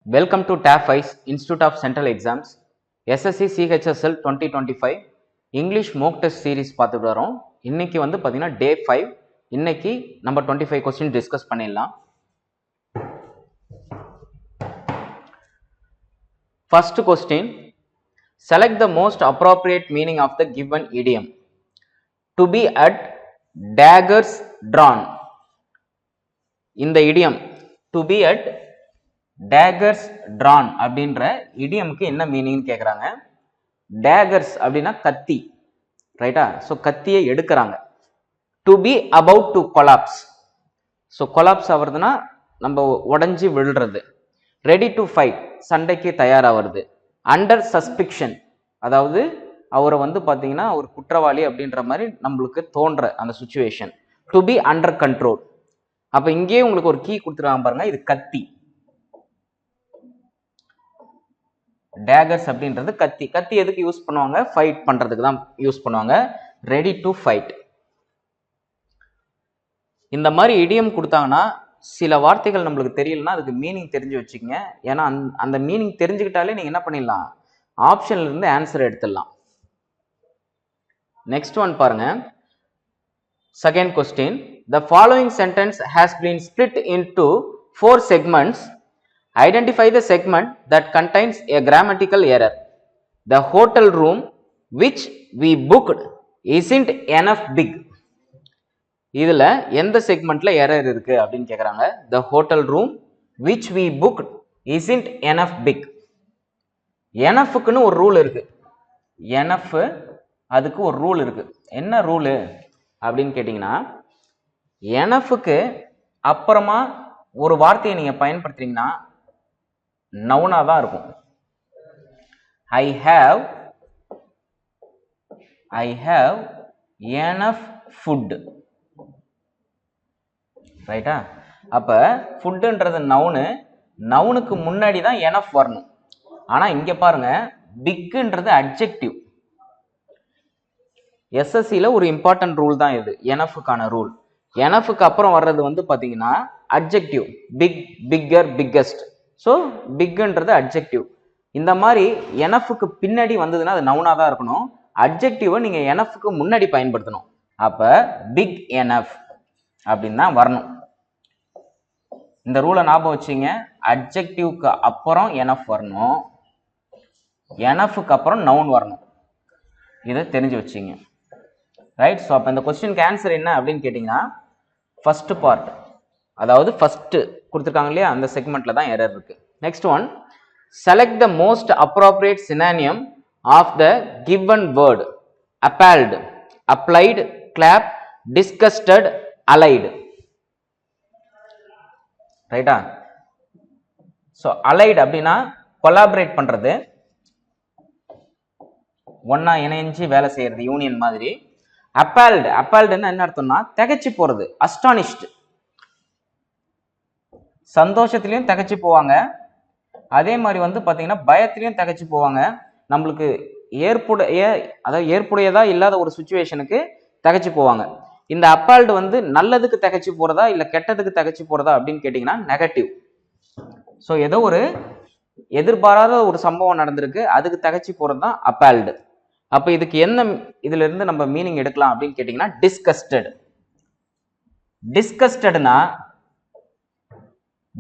Welcome to TAFIS Institute of Central Exams SSC CHSL 2025 English mock test series பார்த்துட்டு வரோம். இன்னைக்கு வந்து பாத்தீங்கன்னா day 5. இன்னைக்கு நம்ம 25 questions discuss பண்ணிடலாம். First question, select the most appropriate meaning of the given idiom. To be at daggers drawn. இந்த idiom to be at daggers drawn அப்படின்ற இடியம்க்கு என்ன மீனிங் கேட்குறாங்க. daggers அப்படின்னா கத்தி, ரைட்டா? ஸோ கத்தியை எடுக்கிறாங்க. To be about to collapse, so collapse ஆகுறதுன்னா நம்ம உடஞ்சி விழுறது. ரெடி டு ஃபைட், சண்டைக்கு தயாராகிறது. அண்டர் சஸ்பிக்ஷன், அதாவது அவரை வந்து பார்த்தீங்கன்னா ஒரு குற்றவாளி அப்படின்ற மாதிரி நம்மளுக்கு தோன்ற அந்த situation. To be under control. அப்போ இங்கேயே உங்களுக்கு ஒரு கீ கொடுத்துருவாங்க பாருங்க, இது கத்தி. டேகர்ஸ் அப்படின்றது கத்தி. கத்தி எதுக்கு யூஸ் பண்ணுவாங்க? ஃபைட் பண்றதுக்கு தான் யூஸ் பண்ணுவாங்க. Ready to fight. இந்த மாதிரி இடியம் கொடுத்தாங்கன்னா சில வார்த்தைகள் நம்மளுக்கு தெரியலன்னா அதுக்கு மீனிங் தெரிஞ்சு வச்சுக்கங்க. ஏன்னா அந்த மீனிங் தெரிஞ்சுக்கிட்டாலே நீங்க என்ன பண்ணிடலாம், ஆப்ஷன்ல இருந்து ஆன்சர் எடுத்துடலாம். நெக்ஸ்ட் ஒன் பாருங்க. Second question, the following sentence has been split into 4 segments. Identify the segment that contains a grammatical error. The hotel room which we booked isn't enough big. இதுல எந்த செக்மெண்ட்ல error இருக்கு அப்படின்னு கேக்குறாங்க. The hotel room which we booked isn't enough big. எனஃப்க்குன்னு ஒரு rule இருக்கு. Enough அதுக்கு ஒரு rule இருக்கு. என்ன ரூல் அப்படின்னு கேட்டீங்கன்னா, எனஃப்க்கு அப்புறமா ஒரு வார்த்தையை நீங்க பயன்படுத்துறீங்கன்னா நவுனா தான் இருக்கும். I have enough food, ரைட்டா? அப்ப ஃபுட்ன்றது நவுனு, நவுனுக்கு முன்னாடி தான் எனஃப் வரணும். ஆனா இங்க பாருங்க, பிக்ன்றது அட்ஜெக்டிவ். எஸ்எஸ்சில ஒரு இம்பார்ட்டன்ட் ரூல் தான் இது, எனஃப்க்கான ரூல். எனஃப்க்கு அப்புறம் வர்றது வந்து பாத்தீங்கன்னா adjective. Big, bigger, biggest. So பிக்ன்றது அட்ஜெக்டிவ். இந்த மாதிரி எனஃப்க்கு பின்னாடி வந்ததுன்னா அது நவுனா தான் இருக்கணும். அட்ஜெக்டிவை நீங்க எனஃப்க்கு முன்னாடி பயன்படுத்தணும். அப்ப பிக் எனஃப் அப்படின்னு தான் வரணும். இந்த ரூலை ஞாபகம் வச்சுங்க. அட்ஜெக்டிவ்க்கு அப்புறம் எனஃப் வரணும், எனஃப்க்கு அப்புறம் நவுன் வரணும். இதை தெரிஞ்சு வச்சுங்க, ரைட்? ஸோ அப்போ இந்த கொஸ்டினுக்கு ஆன்சர் என்ன அப்படின்னு கேட்டிங்கன்னா, ஃபர்ஸ்ட் பார்ட், அதாவது ஃபர்ஸ்ட் கொடுத்துருக்காங்க இல்லையா, அந்த செக்மெண்ட்ல தான் எரர் இருக்கு. Next one, select the most appropriate synonym of the given word. Appalled, applied, clap, disgusted, allied, ரைட்டா? ஸோ அலைடு அப்படின்னா கொலாபரேட் பண்றது, ஒன்னா இணைஞ்சு வேலை செய்யறது, யூனியன் மாதிரி. அப்பேல்டு, அப்பேல்டுன்னா என்ன அர்த்தம்னா திகைச்சு போறது, அஸ்டானிஷ்டு. சந்தோஷத்திலையும் திகைச்சு போவாங்க, அதே மாதிரி வந்து பாத்தீங்கன்னா பயத்திலையும் திகைச்சு போவாங்க. நம்மளுக்கு ஏற்புடையதா இல்லாத ஒரு சுச்சுவேஷனுக்கு திகைச்சு போவாங்க. இந்த அப்பேல்டு வந்து நல்லதுக்கு திகைச்சு போறதா இல்ல கெட்டதுக்கு திகைச்சு போறதா அப்படின்னு கேட்டீங்கன்னா நெகட்டிவ். ஸோ ஏதோ ஒரு எதிர்பாராத ஒரு சம்பவம் நடந்திருக்கு, அதுக்கு திகைச்சு போறது தான் அப்பேல்டு. அப்ப இதுக்கு என்ன இதுல இருந்து நம்ம மீனிங் எடுக்கலாம் அப்படின்னு கேட்டீங்கன்னா டிஸ்கஸ்டட். டிஸ்கஸ்டட்னா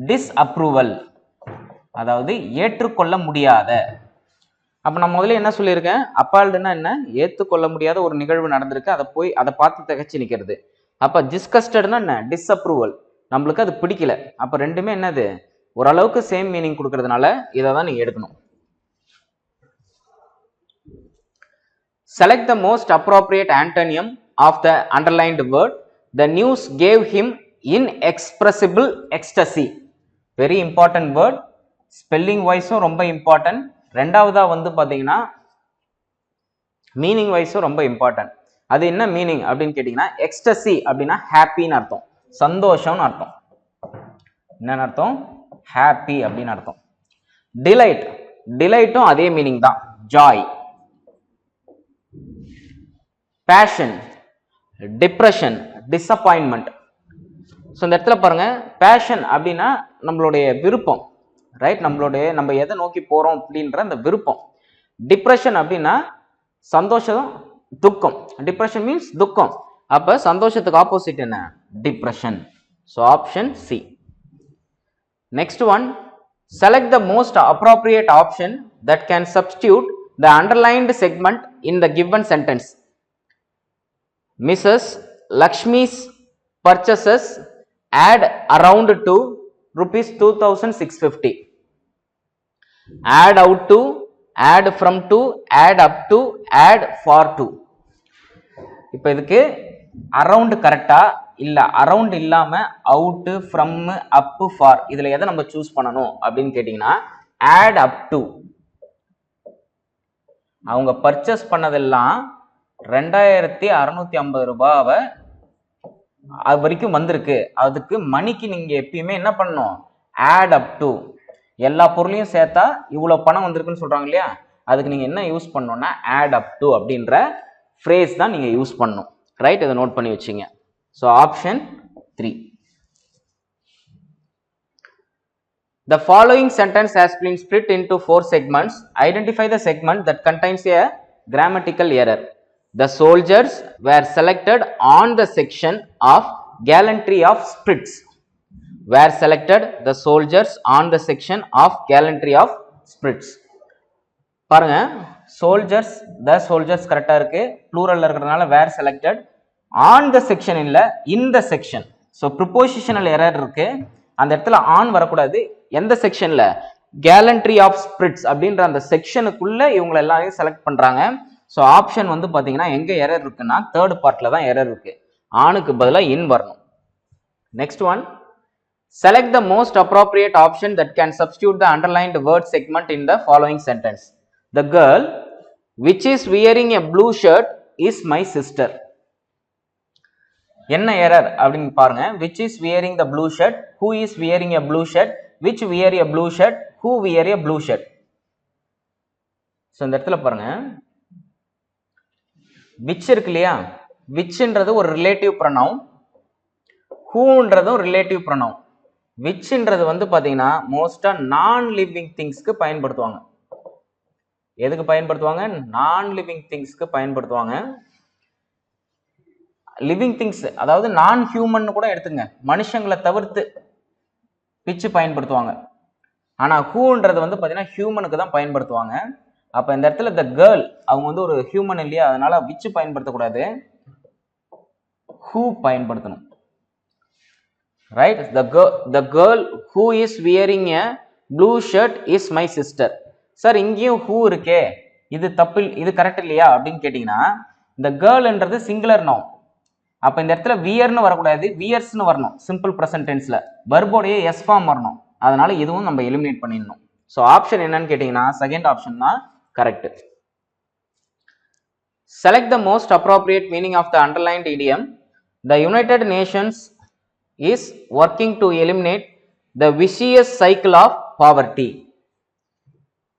டிஸ்அப்ரூவல், அதாவது ஏற்றுக்கொள்ள முடியாத. அப்ப நான் முதல்ல என்ன சொல்லியிருக்கேன், அப்பேல்டுனா என்ன, ஏற்றுக்கொள்ள முடியாத ஒரு நிகழ்வு நடந்திருக்கு, அதை பார்த்து திகைச்சு நிக்கிறது. அப்ப டிஸ்கஸ்டட்னா என்ன, டிஸ்அப்ரூவல், நம்மளுக்கு அது பிடிக்கல. அப்ப ரெண்டுமே என்னது, ஓரளவுக்கு சேம் மீனிங் கொடுக்கறதுனால இதை தான் நீங்க எடுக்கணும். Select the most appropriate antonym of the underlined word. The news gave him inexpressible ecstasy. Very important word. Spelling wise ரொம்ப இம்பார்ட்டன்ட். ரெண்டாவதா வந்து பாத்தீங்கன்னா மீனிங் வைஸும் ரொம்ப இம்பார்ட்டன்ட். அது என்ன மீனிங் அப்படின்னு கேட்டீங்கன்னா, எக்ஸ்டசி அப்படின்னா ஹாப்பின்னு அர்த்தம், சந்தோஷம்னு அர்த்தம். என்னன்னு அர்த்தம்? ஹாப்பி அப்படின்னு அர்த்தம். டிலைட், டிலைட்டும் அதே மீனிங் தான், joy. Passion, depression, disappointment. So இந்த இடத்துல பாருங்க, பேஷன் அப்படின்னா நம்மளுடைய விருப்பம், ரைட்? நம்ம எதை நோக்கி போறோம் அப்படின்ற அந்த விருப்பம். டிப்ரெஷன் அப்படின்னா சந்தோஷம், துக்கம். டிப்ரெஷன் மீன்ஸ் துக்கம். அப்ப சந்தோஷத்துக்கு ஆப்போசிட் என்ன? Depression. So option C. Next one, select the most appropriate option that can substitute the underlined segment in the given sentence. Mrs. Lakshmi's purchases add around to rupees 2650. Add out to, add from to, add up to, add for to. இப்போ இதுக்கு around கரெக்டா இல்ல around இல்லாம out, from, up, for இதுல எதை நம்ம choose பண்ணணும் அப்படின்னு கேட்டீங்கன்னா ஆட் அப் டு. அவங்க பர்ச்சேஸ் பண்ணதெல்லாம் 2650 ரூபாவை அது வரைக்கும் வந்திருக்கு. அதுக்கு மணிக்கு நீங்க எப்பயுமே என்ன பண்ணணும்? Add up to. எல்லா பொருளையும் சேர்த்தா இவ்வளவு பணம் வந்திருக்குன்னு சொல்றாங்க இல்லையா, அதுக்கு நீங்க என்ன யூஸ் பண்ணணும்னா ஆட் அப் டு அப்படின்ற ஃப்ரேஸ் தான் நீங்க யூஸ் பண்ணணும். ரைட்? இதை நோட் பண்ணி வச்சுங்க. So option 3. The following sentence has been split into 4 segments. Identify the segment that contains a grammatical error. The soldiers were selected on the section of gallantry of spirits. Were selected the soldiers on the section of gallantry of spirits. பாருங்க, soldiers, the soldiers கரெக்டா இருக்கு, ப்ளூரல்ல இருக்கிறதுனால were selected. on the section இல்ல, in the section. So prepositional error இருக்கு, அந்த இடத்துல on வரக்கூடாது. எந்த செக்ஷன்ல? கேலண்ட்ரி ஆஃப் ஸ்பிரிட்ஸ் அப்படின்ற அந்த செக்ஷனுக்குள்ள இவங்க எல்லாரையும் செலக்ட் பண்றாங்க. ஸோ ஆப்ஷன் வந்து பாத்தீங்கன்னா எங்க எரர் இருக்குன்னா தேர்ட் பார்ட்ல தான் எரர் இருக்கு. ஆனுக்கு பதிலாக இன் வரணும். Next one, select the most appropriate option that can substitute the underlined word segment in the following sentence. The girl which is wearing a blue shirt is my sister. என்ன error அப்படின்னு பாருங்க. which is wearing the blue shirt, who is wearing a blue shirt, which wear a blue shirt, who wear a blue shirt. So இந்த இடத்துல பாருங்க, which இருக்கு இல்லையா, whichன்றது ஒரு relative pronoun, whoன்றதும் relative pronoun. whichன்றது வந்து பாத்தீங்கன்னா மோஸ்டா நான் லிவிங் திங்ஸ்க்கு பயன்படுத்துவாங்க. எதுக்கு பயன்படுத்துவாங்க? நான் லிவிங் திங்ஸ்க்கு பயன்படுத்துவாங்க. லிவிங் திங்ஸ் அதாவது நான் ஹியூமன் கூட எடுத்துங்க, மனுஷங்களை தவிர்த்து விச் பயன்படுத்துவாங்க. ஆனா ஹூன்றது வந்து பாத்தீங்கன்னா ஹியூமனுக்கு தான் பயன்படுத்துவாங்க. அப்ப இந்த இடத்துல த கேர்ள் அவங்க வந்து ஒரு ஹியூமன் இல்லையா, அதனால விச் பயன்படுத்தக்கூடாது, ஹூ பயன்படுத்தணும். Right? the girl who is wearing a blue shirt is my sister. Sir இங்கேயும் ஹூ இருக்கே, இது தப்பு, இது கரெக்ட் இல்லையா அப்படின்னு கேட்டீங்கன்னா இந்த கேர்ள்ன்றது சிங்குலர் நவுன். அப்ப இந்த இடத்துல வியர்னு வரக்கூடாது, வியர்ஸ்னு வரணும். சிம்பிள் பிரசன்ட் டென்ஸ்ல வெர்போடைய எஸ் ஃபார்ம் வரணும். அதனால இதுவும் நம்ம எலிமினேட் பண்ணிடணும். ஸோ ஆப்ஷன் என்னன்னு கேட்டீங்கன்னா செகண்ட் ஆப்ஷன் தான் correct. Select the most appropriate meaning of the underlined idiom. The United Nations is working to eliminate the vicious cycle of poverty.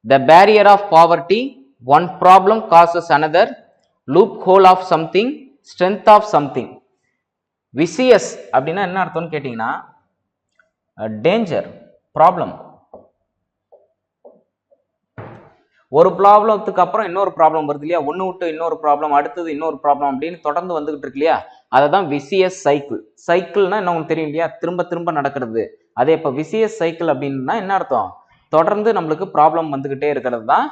The barrier of poverty, one problem causes another, loophole of something, strength of something. vicious அப்படின்னா என்ன அர்த்தம்னு கேட்டீங்கன்னா danger, problem. ஒரு ப்ராப்ளத்துக்கு அப்புறம் இன்னொரு problem வருது இல்லையா, ஒன்று விட்டு இன்னொரு ப்ராப்ளம், அடுத்தது இன்னொரு ப்ராப்ளம் அப்படின்னு தொடர்ந்து வந்துகிட்டு இருக்கு இல்லையா, அதை தான் விசியஸ் சைக்கிள். சைக்கிள்னா என்ன உங்களுக்கு தெரியும் இல்லையா, திரும்ப திரும்ப நடக்கிறது. அதே இப்போ விசியஸ் சைக்கிள் அப்படின்னா என்ன அர்த்தம்? தொடர்ந்து நம்மளுக்கு ப்ராப்ளம் வந்துகிட்டே இருக்கிறது தான்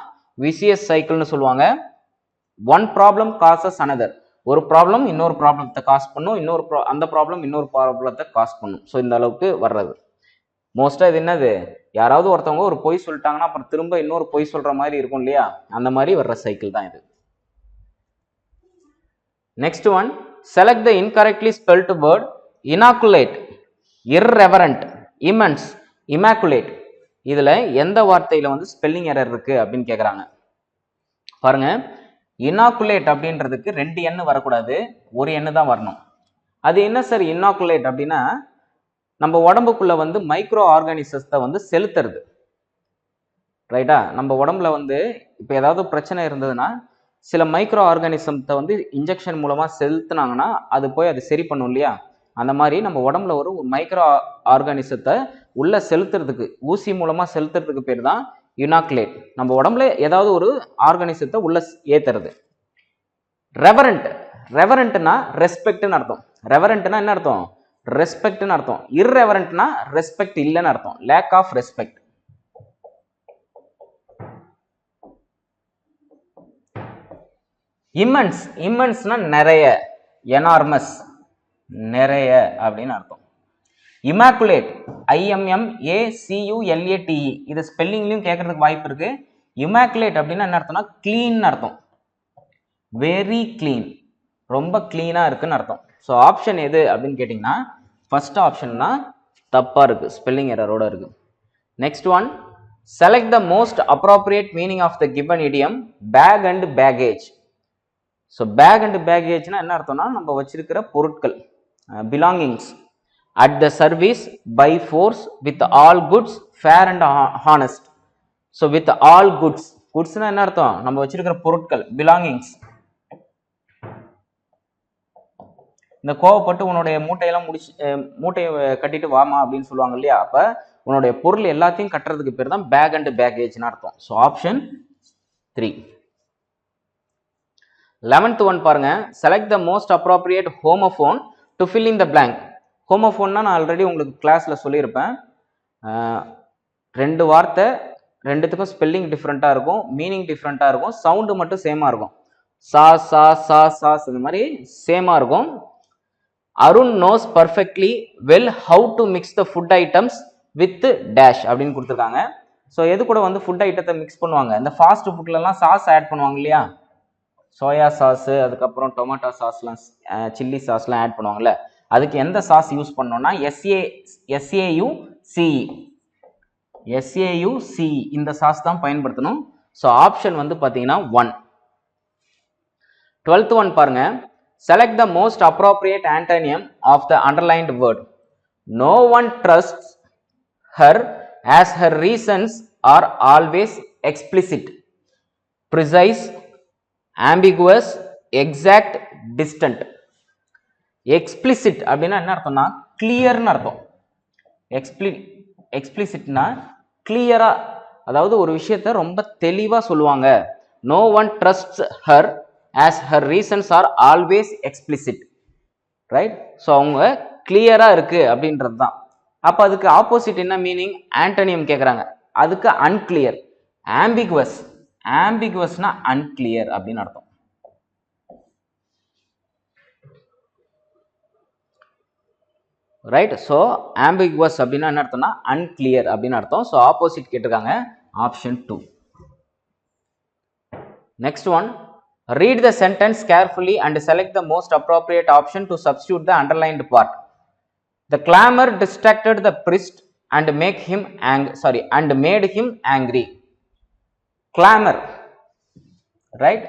விசியஸ் சைக்கிள்னு சொல்லுவாங்க. ஒன் ப்ராப்ளம் காசஸ் அனதர், ஒரு ப்ராப்ளம் இன்னொரு ப்ராப்ளத்தை காஸ் பண்ணும், அந்த ப்ராப்ளம் இன்னொரு ப்ராப்ளத்தை காஸ் பண்ணும். ஸோ இந்த அளவுக்கு வர்றது மோஸ்டா இது என்னது, யாராவது ஒருத்தவங்க ஒரு பொய் சொல்லிட்டாங்கன்னா அப்புறம் திரும்ப இன்னொரு பொய் சொல்ற மாதிரி இருக்கும் இல்லையா, அந்த மாதிரி வர்ற சைக்கிள் தான் இது. Next one, select the incorrectly spelt word. Inoculate, irreverent, immense, immaculate, இதுல எந்த வார்த்தையில வந்து ஸ்பெல்லிங் எரர் இருக்கு அப்படின்னு கேக்குறாங்க. பாருங்க, இனாகுலேட் அப்படின்றதுக்கு 2 எண்ணு வரக்கூடாது, ஒரு எண்ணு தான் வரணும். அது என்ன சார் இனாகுலேட் அப்படின்னா, நம்ம உடம்புக்குள்ள வந்து மைக்ரோ ஆர்கானிசத்தை வந்து செலுத்துறது. ரைட்டா? நம்ம உடம்புல வந்து இப்போ ஏதாவது பிரச்சனை இருந்ததுன்னா சில மைக்ரோ ஆர்கானிசத்தை வந்து இன்ஜெக்ஷன் மூலமா செலுத்துனாங்கன்னா அது போய் அது சரி பண்ணும் இல்லையா, அந்த மாதிரி நம்ம உடம்புல ஒரு மைக்ரோ ஆர்கானிசத்தை உள்ள செலுத்துறதுக்கு, ஊசி மூலமா செலுத்துறதுக்கு பேர் தான் யுனாக்குலேட். நம்ம உடம்புல ஏதாவது ஒரு ஆர்கானிசத்தை உள்ள ஏத்துறது. ரெவரண்ட், ரெவரண்ட்னா ரெஸ்பெக்ட்னு அர்த்தம். ரெவரண்ட்னா என்ன அர்த்தம்? ரெஸ்பெக்ட்னு அர்த்தம். இர்ரெவரண்ட்னா ரெஸ்பெக்ட் இல்லைன்னு அர்த்தம், லேக் ஆஃப் ரெஸ்பெக்ட். இம்மன்ஸ், இம்மன்ஸ்னா நிறைய, எனார்மஸ் நிறைய அப்படின்னு அர்த்தம். இமாக்குலேட், IMMACULATE, இது ஸ்பெல்லிங்லயும் கேட்கறதுக்கு வாய்ப்பு இருக்கு. இமாக்குலேட் அப்படின்னா என்ன அர்த்தம்னா கிளீன் அர்த்தம், வெரி கிளீன், ரொம்ப கிளீனா இருக்குன்னு அர்த்தம். ஸோ ஆப்ஷன் எது அப்படின்னு கேட்டிங்கன்னா ஃபர்ஸ்ட் ஆப்ஷன் தான் தப்பா இருக்கு, ஸ்பெல்லிங் எரரோட இருக்கு. Next one, select the most appropriate meaning of the given idiom bag and baggage. So bag and பேகேஜ்னா என்ன அர்த்தம்னா நம்ம வச்சிருக்கிற பொருட்கள், belongings, at the service by force with all goods fair and honest. So with all goods, goods na என்ன அர்த்தம்? நம்ம வச்சிருக்கிற பொருட்கள், belongings. இந்த கோவப்பட்டு உன்னுடைய மூட்டையெல்லாம் மூட்டையை கட்டிட்டு வாமா அப்படின்னு சொல்லுவாங்க இல்லையா, அப்ப உன்னுடைய பொருள் எல்லாத்தையும் கட்டுறதுக்கு பேர் தான் பேக் அண்ட் பேகேஜ்னு அர்த்தம். So option 3. 11th ஒன் பாருங்க, select the most appropriate homophone to fill in the blank. ஹோமோஃபோன்னா நான் ஆல்ரெடி உங்களுக்கு கிளாஸ்ல சொல்லியிருப்பேன். 2 வார்த்தை, ரெண்டுத்துக்கும் ஸ்பெல்லிங் டிஃப்ரெண்ட்டாக இருக்கும், மீனிங் டிஃப்ரெண்ட்டாக இருக்கும், சவுண்டு மட்டும் சேமாக இருக்கும். சா சா சா சாஸ் இந்த மாதிரி சேமாக இருக்கும். Arun knows perfectly well how to mix the food items with dash அப்படின்னு கொடுத்துருக்காங்க. ஸோ எது கூட வந்து ஃபுட் ஐட்டத்தை மிக்ஸ் பண்ணுவாங்க? இந்த ஃபாஸ்ட் ஃபுட்லலாம் சாஸ் ஆட் பண்ணுவாங்க இல்லையா, சோயா சாஸு, அதுக்கப்புறம் டொமேட்டோ சாஸ்லாம், சில்லி சாஸ்லாம் ஆட் பண்ணுவாங்கல்ல, அதுக்கு எந்த சாஸ் யூஸ் பண்ணோம்னா SAUCE இந்த சாஸ் தான் பயன்படுத்தணும். ஸோ ஆப்ஷன் வந்து பார்த்தீங்கன்னா 1. 12th ஒன் பாருங்க, select the most appropriate antonym of the underlined word. No one trusts her as her reasons are always explicit, precise, ambiguous, exact, distant. Explicit அப்படின்னா என்ன அர்த்தம்னா கிளியர்னு அர்த்தம். எக்ஸ்பிளிசிட்னா கிளியரா, அதாவது ஒரு விஷயத்த ரொம்ப தெளிவா சொல்லுவாங்க. No one trusts her as her reasons are always explicit, right? So அவங்க கிளியரா இருக்கு அப்படின்றது தான். அப்போ அதுக்கு ஆப்போசிட் என்ன மீனிங்? ஆண்டோனியம் கேட்குறாங்க, அதுக்கு அன்கிளியர். ஆம்பிகுவஸ், ஆம்பிகுவஸ்னா அன்கிளியர் அப்படின்னு அர்த்தம். ரைட்? ஸோ ஆம்பிகுவஸ் அப்படின்னா என்ன அர்த்தம்னா அன்கிளியர் அப்படின்னு அர்த்தம். ஸோ ஆப்போசிட் கேட்டிருக்காங்க, option 2. Next one, read the sentence carefully and select the most appropriate option to substitute the underlined part. The glamour distracted the priest and made him angry. Clamor, right?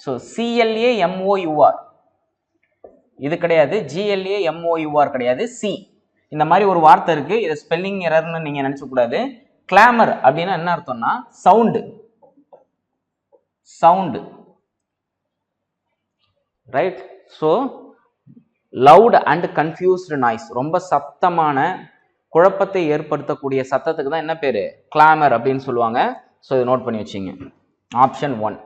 So CLAMOUR இது கிடையாது, GLAMOUR கிடையாது, C. இந்த மாதிரி ஒரு வார்த்தை இருக்கு, இது spelling எரர்னு நீங்க நினைச்ச கூடாது. கிளாமர் அப்படின்னா என்ன அர்த்தம்னா sound, sound, right? So loud and confused noise, ரொம்ப சத்தமான குழப்பத்தை ஏற்படுத்தக்கூடிய சத்தத்துக்கு தான் என்ன பேரு? கிளாமர் அப்படின்னு சொல்லுவாங்க. ஸோ இதை நோட் பண்ணி வச்சிங்க, option 1.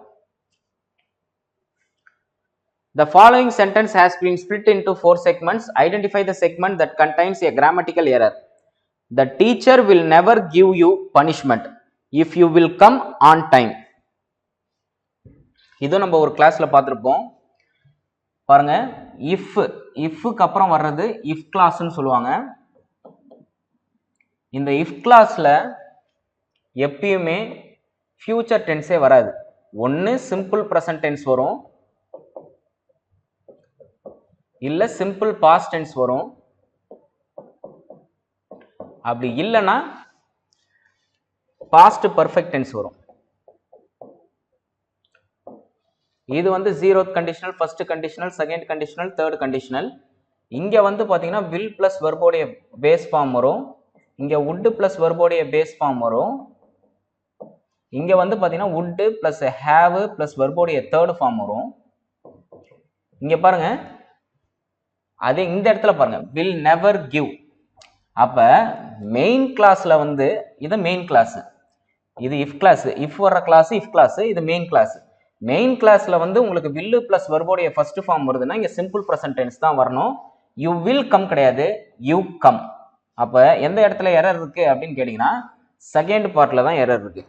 The following sentence has been split into 4 segments. Identify the segment that contains a grammatical error. The teacher will never give you punishment if you will come on time. இது நம்ம ஒரு கிளாஸ்ல பார்த்திருப்போம் பாருங்க. இஃப்க்கு அப்புறம் வர்றது இஃப் கிளாஸ்ன்னு சொல்லுவாங்க. இந்த இஃப் கிளாஸ்ல எப்பயுமே ஃபியூச்சர் டென்ஸே வராது. ஒன்று சிம்பிள் ப்ரெசன்ட் டென்ஸ் வரும், இல்ல சிம்பிள் பாஸ்ட் டென்ஸ் வரும், அப்படி இல்லைன்னா பாஸ்ட் பர்ஃபெக்ட் டென்ஸ் வரும். இது வந்து 0th conditional, first conditional, second conditional, third conditional. இங்க வந்து பாத்தீங்கன்னா வில் பிளஸ் வெர்போடைய பேஸ் ஃபார்ம் வரும், இங்க would பிளஸ் வெர்போடைய பேஸ் ஃபார்ம் வரும், இங்க வந்து பாத்தீங்கன்னா would பிளஸ் have பிளஸ் வெர்போடைய தேர்ட் ஃபார்ம் வரும். இங்க பாருங்க, அதே இந்த இடத்துல பாருங்க will never give, அப்ப மெயின் கிளாஸ்ல வந்து இது மெயின் கிளாஸ், இது இஃப் கிளாஸ், இஃப் வர்ற கிளாஸ் இஃப் கிளாஸ், இது மெயின் கிளாஸ். மெயின் கிளாஸ்ல வந்து உங்களுக்கு will பிளஸ் வெர்போடைய ஃபர்ஸ்ட் ஃபார்ம் வருதுன்னா இங்க சிம்பிள் ப்ரெசன்ட் டென்ஸ் தான் வரணும். யூ வில் கம் கிடையாது, யூ கம். அப்ப எந்த இடத்துல எரர் இருக்கு அப்படின்னு கேட்டீங்கன்னா செகண்ட் பார்ட்ல தான் எரர் இருக்கு.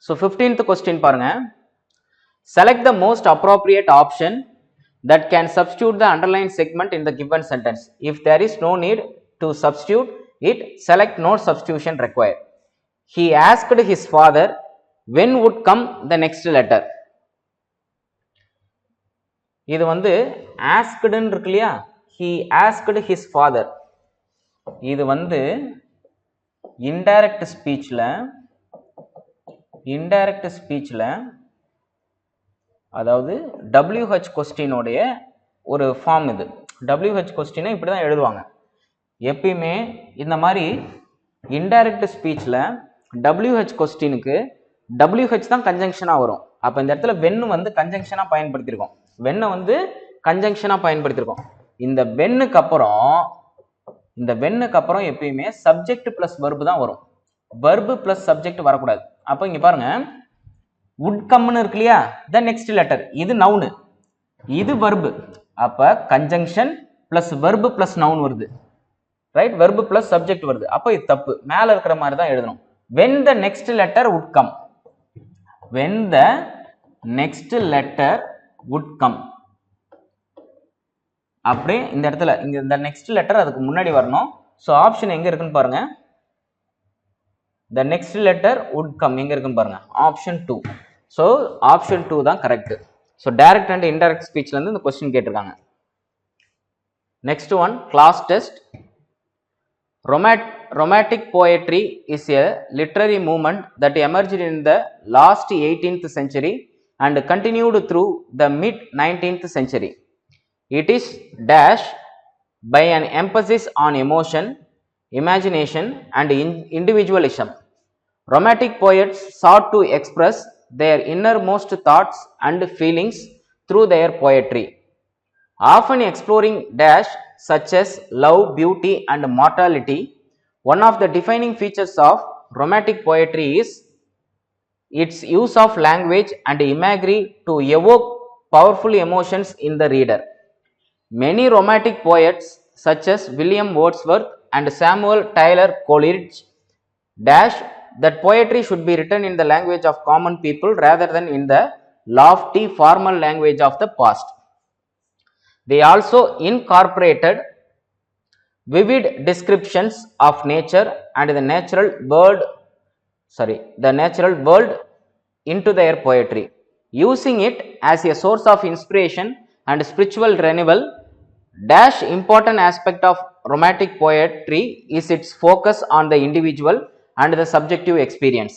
ஸோ 15th கொஸ்டின் பாருங்க. Select the most appropriate option that can substitute the underlined segment in the given sentence. If there is no need to substitute it, select no substitution required. He asked his father when would come the next letter. இது வந்து asked இருக்கு இல்லையா, he asked his father. இது வந்து indirect ஸ்பீச்ல அதாவது WH கொஸ்டினுடைய ஒரு form. இது WH கொஸ்டினை இப்படி தான் எழுதுவாங்க எப்பயுமே. இந்த மாதிரி இன்டைரக்ட் ஸ்பீச்சில் WH கொஸ்டினுக்கு WH தான் கன்ஜங்ஷனாக வரும். அப்போ இந்த இடத்துல வென்னு வந்து கன்ஜங்ஷனாக பயன்படுத்தியிருக்கோம், வென்னை வந்து கன்ஜங்ஷனாக பயன்படுத்தியிருக்கோம். இந்த வென்னுக்கு அப்புறம் எப்பயுமே சப்ஜெக்ட் பிளஸ் வெர்பு தான் வரும், வெர்பு பிளஸ் சப்ஜெக்ட் வரக்கூடாது. அப்போ இங்கே பாருங்க, would come இருக்கு இல்லையா, the next letter இது நவுனு, இது verb. அப்ப conjunction plus verb plus noun வருது, ரைட்? verb plus subject வருது. அப்ப இது தப்பு, மேல இருக்கிற மாதிரி தான் எழுதணும். when the next letter would come, when the next letter would come. அப்படியே இந்த இடத்துல இங்க இந்த next letter அதுக்கு முன்னாடி வரணும். ஸோ ஆப்ஷன் எங்க இருக்குன்னு பாருங்க, the next letter would come எங்க இருக்குன்னு பாருங்க, ஆப்ஷன் 2. ஸோ ஆப்ஷன் 2 தான் correct. So direct and indirect ஸ்பீச்ல இருந்து இந்த கொஸ்டின் கேட்டிருக்காங்க. Next one, cloze test. Romantic poetry is a literary movement that emerged in the last 18th century and continued through the mid 19th century. It is dash by an emphasis on emotion, imagination and individualism. Romantic poets sought to express their innermost thoughts and feelings through their poetry, often exploring dash such as love, beauty and mortality. One of the defining features of romantic poetry is its use of language and imagery to evoke powerful emotions in the reader. Many romantic poets such as William Wordsworth and Samuel Taylor Coleridge dash that poetry should be written in the language of common people rather than in the lofty formal language of the past. They also incorporated vivid descriptions of nature and the natural world into their poetry, using it as a source of inspiration and spiritual renewal. Dash important aspect of romantic poetry is its focus on the individual and the subjective experience.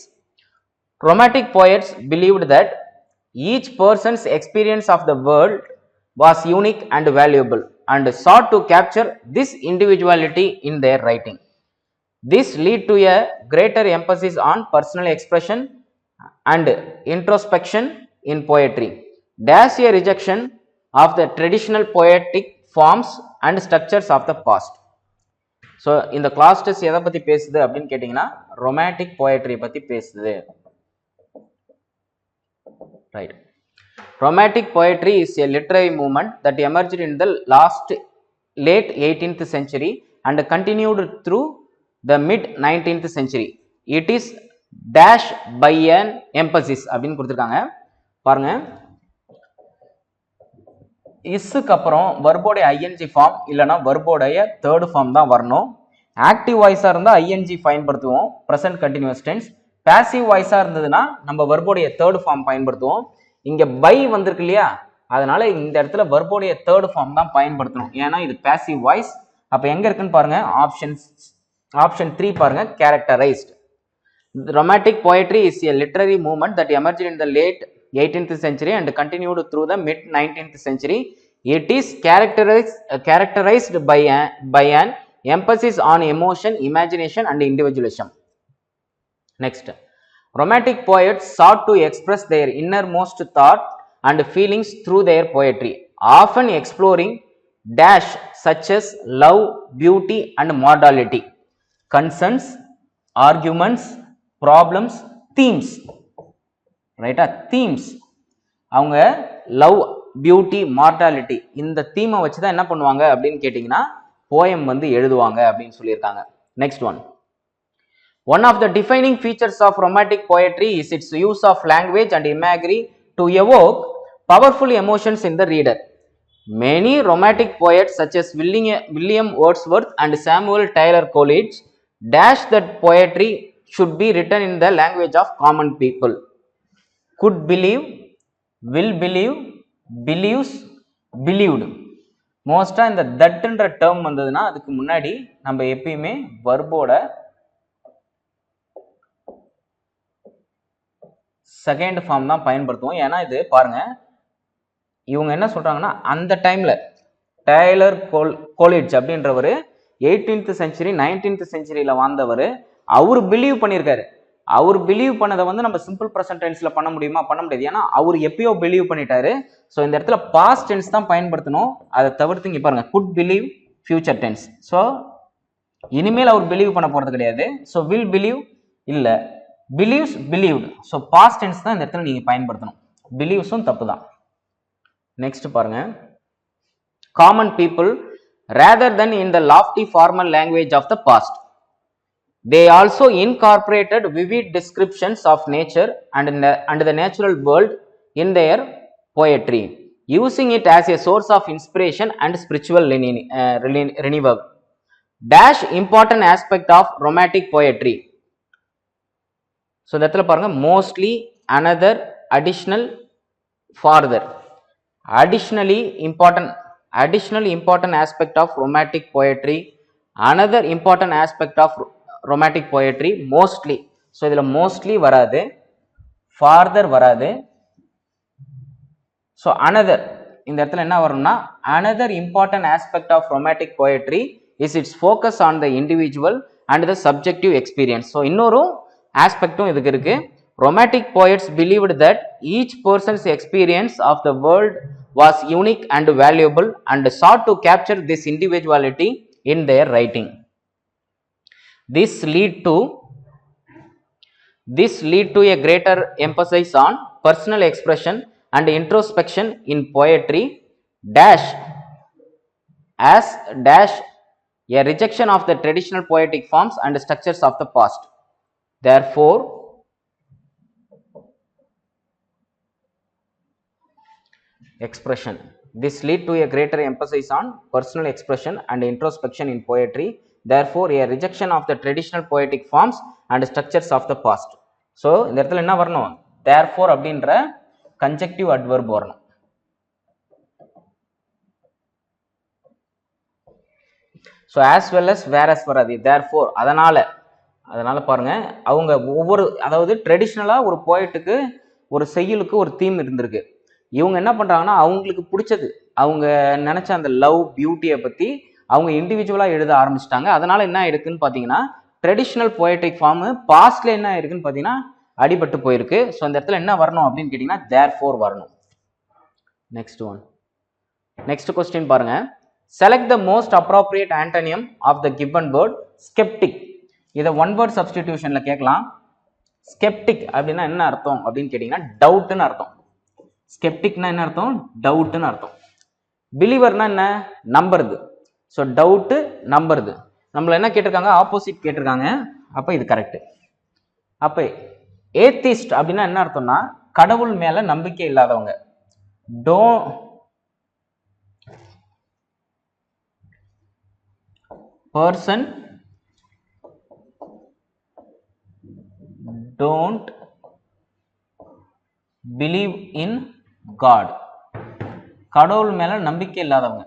Romantic poets believed that each person's experience of the world was unique and valuable and sought to capture this individuality in their writing. This led to a greater emphasis on personal expression and introspection in poetry. Dash a rejection of the traditional poetic forms and structures of the past. So இந்த class test எதை பற்றி பேசுது அப்படின்னு கேட்டிங்கன்னா romantic poetry பற்றி பேசுது, right? Romantic poetry is a literary movement that emerged in the late 18th century and continued through the mid 19th century. It is dash by an emphasis அப்படின்னு கொடுத்துருக்காங்க பாருங்க. இஸ்ஸுக்கு அப்புறம் வர்போடைய ஐஎன்ஜி ஃபார்ம் இல்லைனா வர்போடைய third form தான் வரணும். Active வாய்ஸாக இருந்தால் ING பயன்படுத்துவோம், present continuous tense. Passive வாய்ஸாக இருந்ததுன்னா நம்ம வர்போடைய தேர்ட் ஃபார்ம் பயன்படுத்துவோம். இங்கே பை வந்திருக்கு இல்லையா, அதனால இந்த இடத்துல வர்போடைய தேர்ட் ஃபார்ம் தான் பயன்படுத்தணும், ஏன்னா இது பேசிவ் வாய்ஸ். அப்போ எங்கே இருக்குன்னு பாருங்க, ஆப்ஷன் 3 பாருங்க, characterised. Romantic poetry is a literary movement that emerged in the late 18th century and continued through the mid 19th century. It is characterized by an emphasis on emotion, imagination and individualism. Next, romantic poets sought to express their innermost thought and feelings through their poetry, often exploring dash such as love, beauty and mortality, concerns, arguments, problems, themes. ரைட்டா? themes. அவங்க love, beauty, mortality இந்த தீமை வச்சு தான் என்ன பண்ணுவாங்க அப்படின்னு கேட்டிங்கன்னா போயம் வந்து எழுதுவாங்க அப்படின்னு சொல்லியிருக்காங்க. Next one. One of the defining features of romantic poetry is its use of language and imagery to evoke powerful emotions in the reader. Many romantic poets such as William Wordsworth and Samuel Taylor Coleridge dash that poetry should be written in the language of common people. Could believe, will believe, believes, believed. மோஸ்டா இந்த தட்ன்ற term வந்ததுன்னா அதுக்கு முன்னாடி நம்ம எப்பயுமே வர்போட second form தான் பயன்படுத்துவோம். ஏன்னா இது பாருங்க, இவங்க என்ன சொல்றாங்கன்னா அந்த டைம்ல டெய்லர் கோலிட்ஜ் அப்படின்றவர் 18th century 19th centuryல வாழ்ந்தவர். அவர் பிலீவ் பண்ணியிருக்காரு. அவர் பிலீவ் பண்ணதை வந்து நம்ம சிம்பிள் ப்ரெசன்ட் டென்ஸ்ல பண்ண முடியுமா? பண்ண முடியாது. ஏன்னா அவர் எப்பயோ பிலீவ் பண்ணிட்டாரு. ஸோ இந்த இடத்துல பாஸ்ட் டென்ஸ் தான் பயன்படுத்தணும். அதை தவிர்த்து இங்க பாருங்க, could believe future tense. So இனிமேல் அவர் பிலீவ் பண்ண போறது கிடையாது. ஸோ வில் பிலீவ் இல்ல, believes believed. So past tense தான் இந்த இடத்துல நீங்க பயன்படுத்தணும். பிலீவ்ஸும் தப்பு தான். நெக்ஸ்ட் பாருங்க, common people rather than in the lofty formal language of the past. They also incorporated vivid descriptions of nature and the natural world in their poetry, using it as a source of inspiration and spiritual renewal. Dash important aspect of romantic poetry. So that paranga mostly, another, additional, farther. Additional important aspect of romantic poetry, another important aspect of romantic poetry, mostly. So idhula mostly varadu, farther varadu. So another, இந்த இடத்துல என்ன வரும்னா another important aspect of romantic poetry is its focus on the individual and the subjective experience. So இன்னொரு ஆஸ்பெக்டும் இதுக்கு இருக்கு. Romantic poets believed that each person's experience of the world was unique and valuable and sought to capture this individuality in their writing. This lead to a greater emphasis on personal expression and introspection in poetry, dash as dash a rejection of the traditional poetic forms and structures of the past. Therefore, expression. This lead to a greater emphasis on personal expression and introspection in poetry. Therefore, a rejection of the traditional poetic forms and structures of the past. So, இந்த இடத்துல என்ன வரணும்? Therefore அப்படின்ற conjunctive adverb வரணும். So, as well as whereas வராது. Therefore, அதனால பாருங்க, அவங்க ஒவ்வொரு, அதாவது ட்ரெடிஷ்னலா ஒரு போயட்டுக்கு ஒரு செய்யுளுக்கு ஒரு தீம் இருந்திருக்கு. இவங்க என்ன பண்றாங்கன்னா அவங்களுக்கு பிடிச்சது, அவங்க நினைச்ச அந்த லவ், பியூட்டியை பத்தி அவங்க இண்டிவிஜுவலா எழுத ஆரம்பிச்சிட்டாங்க. அதனால என்ன இருக்குன்னு பாத்தீங்கன்னா ட்ரெடிஷ்னல் போயட்ரிக் ஃபார்ம் பாஸ்ட்ல என்ன இருக்குன்னு பாத்தீங்கன்னா அடிபட்டு போயிருக்கு. ஸோ அந்த இடத்துல என்ன வரணும் அப்படின்னு கேட்டீங்கன்னா therefore வரணும். Next one. நெக்ஸ்ட் கொஸ்டின் பாருங்க, select the most appropriate antonym of the given word skeptic. இதை ஒன் வேர்ட் சப்ஸ்டிடியூஷன்ல கேட்கலாம். skeptic அப்படின்னா என்ன அர்த்தம் அப்படின்னு கேட்டீங்கன்னா டவுட்னு அர்த்தம். ஸ்கெப்டிக்னா என்ன அர்த்தம்? டவுட்னு அர்த்தம். பிலீவர்னா என்ன? நம்புறது. ஸோ டவுட்டு நம்புறது. நம்மள என்ன கேட்டிருக்காங்க? ஆப்போசிட் கேட்டிருக்காங்க. அப்போ இது கரெக்ட். அப்போ ஏத்திஸ்ட் அப்படின்னா என்ன அர்த்தம்னா கடவுள் மேல நம்பிக்கை இல்லாதவங்க. person don't believe in God. கடவுள் மேல நம்பிக்கை இல்லாதவங்க,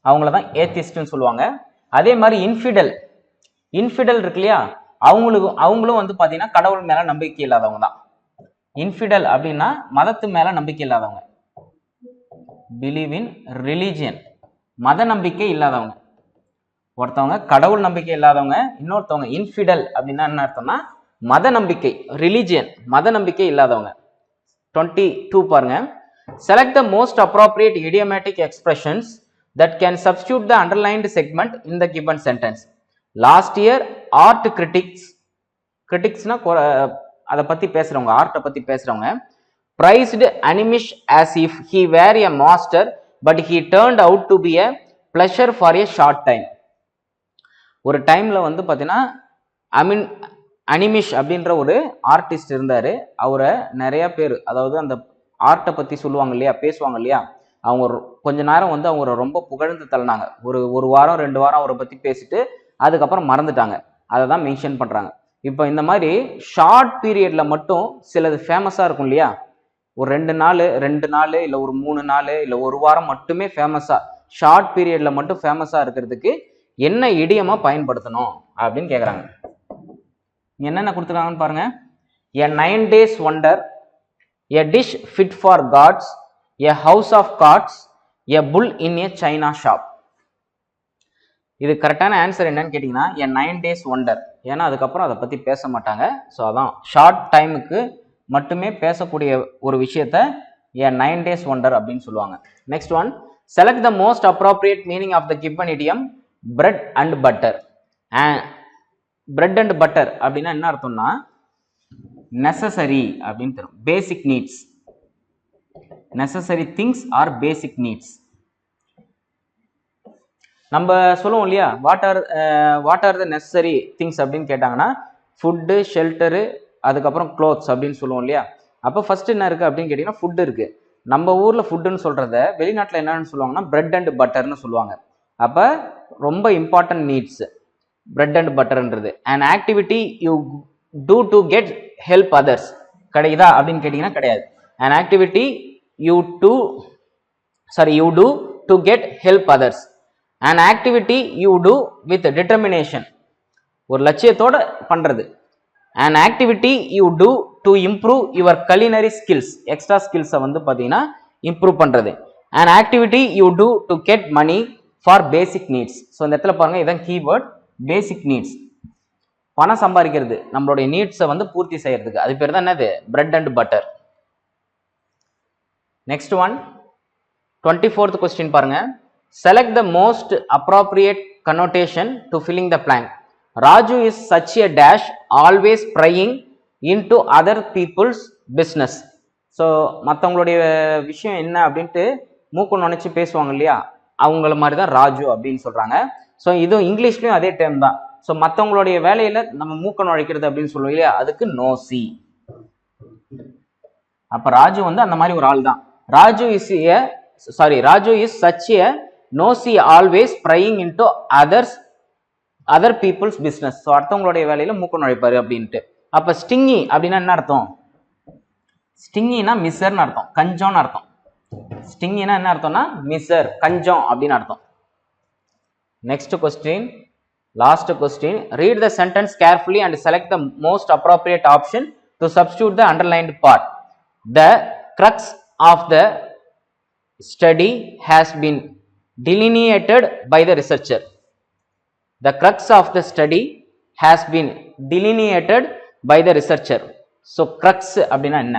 அவங்கள தான் ஏத்திஸ்ட்னு சொல்லுவாங்க. அதே மாதிரி இன்ஃபிடல் இருக்கு இல்லையா, அவங்களும் வந்து பாத்தீங்கன்னா கடவுள் மேல நம்பிக்கை இல்லாதவங்க தான். இன்ஃபிடல் அப்படின்னா மதத்து மேல நம்பிக்கை இல்லாதவங்க. பிலீவ் இன் ரிலிஜியன், மத நம்பிக்கை இல்லாதவங்க. ஒருத்தவங்க கடவுள் நம்பிக்கை இல்லாதவங்க, இன்னொருத்தவங்க இன்ஃபிடல் அப்படின்னா என்ன அர்த்தம்னா மத நம்பிக்கை, ரிலிஜியன் மத நம்பிக்கை இல்லாதவங்க. 22 பாருங்க, select the most appropriate idiomatic expressions that can substitute the underlined segment in the given sentence. Last year art criticsனா அதை பத்தி பேசுறவங்க, ஆர்ட்டை பத்தி பேசுறவங்க, praised Animish as if he were a master, but he turned out to be a pleasure for a short time. ஒரு டைம்ல வந்து பாத்தீங்கன்னா அனிமிஷ் அப்படின்ற ஒரு ஆர்டிஸ்ட் இருந்தாரு. அவரை நிறைய பேர், அதாவது அந்த ஆர்ட்டை பத்தி சொல்லுவாங்க இல்லையா, பேசுவாங்க இல்லையா, அவங்க கொஞ்ச நேரம் வந்து அவங்க ரொம்ப புகழ்ந்து தள்ளினாங்க. ஒரு வாரம் 2 வாரம் அவரை பத்தி பேசிட்டு அதுக்கப்புறம் மறந்துட்டாங்க. அதை தான் மென்ஷன் பண்றாங்க. இப்போ இந்த மாதிரி ஷார்ட் பீரியட்ல மட்டும் சிலது ஃபேமஸா இருக்கும் இல்லையா, ஒரு 2 நாள் இல்லை ஒரு 3 நாள் இல்லை ஒரு வாரம் மட்டுமே ஃபேமஸா, ஷார்ட் பீரியட்ல மட்டும் ஃபேமஸா இருக்கிறதுக்கு என்ன இடியமா பயன்படுத்தணும் அப்படின்னு கேட்குறாங்க. என்னென்ன கொடுத்துருக்காங்கன்னு பாருங்க. a 9 days wonder, a dish fit for gods, a house of cards, a bull in a china shop. இது கரெக்டான ஆன்சர் என்னன்னு கேட்டிங்கன்னா a 9 days wonder. ஏன்னா அதுக்கப்புறம் அதை பற்றி பேச மாட்டாங்க. ஸோ அதான் ஷார்ட் டைமுக்கு மட்டுமே பேசக்கூடிய ஒரு விஷயத்த a 9 days wonder அப்படின்னு சொல்லுவாங்க. Next one, select the most appropriate meaning of the given idiom bread and butter. bread and butter அப்படின்னா என்ன அர்த்தம்னா necessary அப்படின்னு தரும். Basic needs, necessary things are basic needs. நம்ம சொல்லுவோம் இல்லையா, what are the necessary things அப்படின்னு கேட்டாங்கன்னா ஃபுட்டு, ஷெல்டரு, அதுக்கப்புறம் க்ளோத்ஸ் அப்படின்னு சொல்லுவோம் இல்லையா. அப்போ ஃபர்ஸ்ட் என்ன இருக்கு அப்படின்னு கேட்டீங்கன்னா ஃபுட் இருக்கு. நம்ம ஊர்ல ஃபுட்டுன்னு சொல்றத வெளிநாட்டில் என்னன்னு சொல்லுவாங்கன்னா பிரெட் அண்ட் பட்டர்னு சொல்லுவாங்க. அப்போ ரொம்ப இம்பார்ட்டன்ட் நீட்ஸ் பிரெட் அண்ட் பட்டர்ன்றது. And activity you do to get help others கிடைக்குதா அப்படின்னு கேட்டீங்கன்னா கிடையாது. And activity you do to get help others. And activity you do with determination, ஒரு லட்சியத்தோட பண்றது. And activity you do to improve your culinary skills, extra ஸ்கில்ஸை வந்து பார்த்தீங்கன்னா இம்ப்ரூவ் பண்றது. And activity you do to get money for basic needs. So இந்த இடத்துல பாருங்க, இதான் கீவேர்ட் பேசிக் நீட்ஸ். பணம் சம்பாதிக்கிறது, நம்மளுடைய நீட்ஸை வந்து பூர்த்தி செய்யறதுக்கு, அது பேர் தான் என்னது, bread and butter. Next one, 24th question பாருங்க. Select the most appropriate connotation to filling the blank. Raju is such a dash, always prying into other people's business. So மற்றவங்களுடைய விஷயம் என்ன அப்படின்ட்டு மூக்கு நுழைச்சு பேசுவாங்க இல்லையா, அவங்கள மாதிரி தான் ராஜு அப்படின்னு சொல்றாங்க. ஸோ இதுவும் இங்கிலீஷ்லயும் அதே டேர்ம் தான். ஸோ மற்றவங்களுடைய வேலையில நம்ம மூக்க நுழைக்கிறது அப்படின்னு சொல்லுவோம் இல்லையா, அதுக்கு நோசி. அப்ப ராஜு வந்து அந்த மாதிரி ஒரு ஆள் தான். Raju is such a nosy, always prying into other people's business. So அடுத்தவங்களுடைய வேலையில மூக்க நுழைப்பாரு அப்படின்ட்டு. அப்ப ஸ்டிங்கி அப்படின்னா என்ன அர்த்தம்? ஸ்டிங்கினா மிஸ்ஸர்னு அர்த்தம், கஞ்சம்னு அர்த்தம். ஸ்டிங்கினா என்ன அர்த்தம்னா மிஸ்ஸர், கஞ்சம் அப்படின்னு அர்த்தம். Next question, last question. Read the sentence carefully and select the most appropriate option to substitute the underlined part. The crux of the study has been delineated by the researcher. The crux of the study has been delineated by the researcher. So crux அப்படினா என்ன?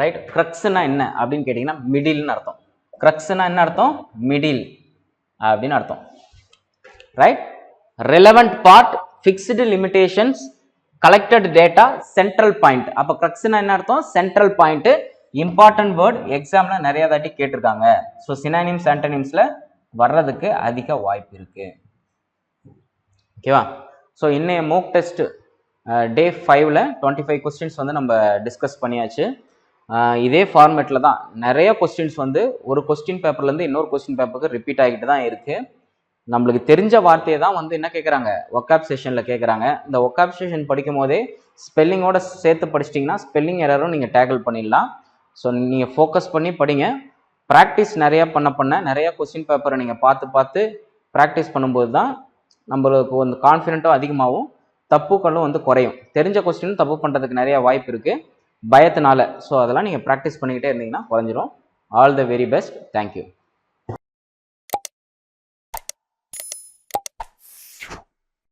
Right, crux-னா என்ன அப்படின்னு கேட்டீங்கன்னா மிடில்னு அர்த்தம். crux-னா என்ன அர்த்தம்? Middle அப்படின்னு அர்த்தம். Right, relevant part, fixed limitations, collected data, central point. அப்ப crux-னா என்ன அர்த்தம்? central point. இம்பார்ட்டன்ட் வேர்ட், எக்ஸாம்ல நிறைய தாட்டி கேட்டிருக்காங்க. ஸோ சினானிம்ஸ் ஆன்டனிம்ஸ்ல வர்றதுக்கு அதிக வாய்ப்பு இருக்கு. ஓகேவா? ஸோ இன்னைய மோக் டெஸ்ட் டே 5ல 25 கொஸ்டின்ஸ் வந்து நம்ம டிஸ்கஸ் பண்ணியாச்சு. இதே ஃபார்மேட்ல தான் நிறைய கொஸ்டின்ஸ் வந்து ஒரு கொஸ்டின் பேப்பர்ல இருந்து இன்னொரு கொஸ்டின் பேப்பருக்கு ரிப்பீட் ஆகிட்டு தான் இருக்கு. நம்மளுக்கு தெரிஞ்ச வார்த்தையை தான் வந்து என்ன கேட்குறாங்க, ஒக்காப் செஷன்ல கேட்குறாங்க. இந்த ஒக்காப் செஷன் படிக்கும் போதே ஸ்பெல்லிங்கோட சேர்த்து படிச்சிட்டிங்கன்னா ஸ்பெல்லிங் எரரும் நீங்கள் டேக்கிள் பண்ணிடலாம். ஸோ நீங்கள் ஃபோக்கஸ் பண்ணி படிங்க. ப்ராக்டிஸ் நிறையா பண்ண நிறையா கொஸ்டின் பேப்பரை நீங்கள் பார்த்து ப்ராக்டிஸ் பண்ணும்போது தான் நம்மளுக்கு வந்து கான்ஃபிடென்ட்டும் அதிகமாகவும் தப்புக்களும் வந்து குறையும். தெரிஞ்ச கொஸ்டின் தப்பு பண்ணுறதுக்கு நிறையா வாய்ப்பு இருக்குது பயத்தினால. ஸோ அதெல்லாம் நீங்கள் ப்ராக்டிஸ் பண்ணிக்கிட்டே இருந்தீங்கன்னா குறைஞ்சிரும். All the very best. Thank you.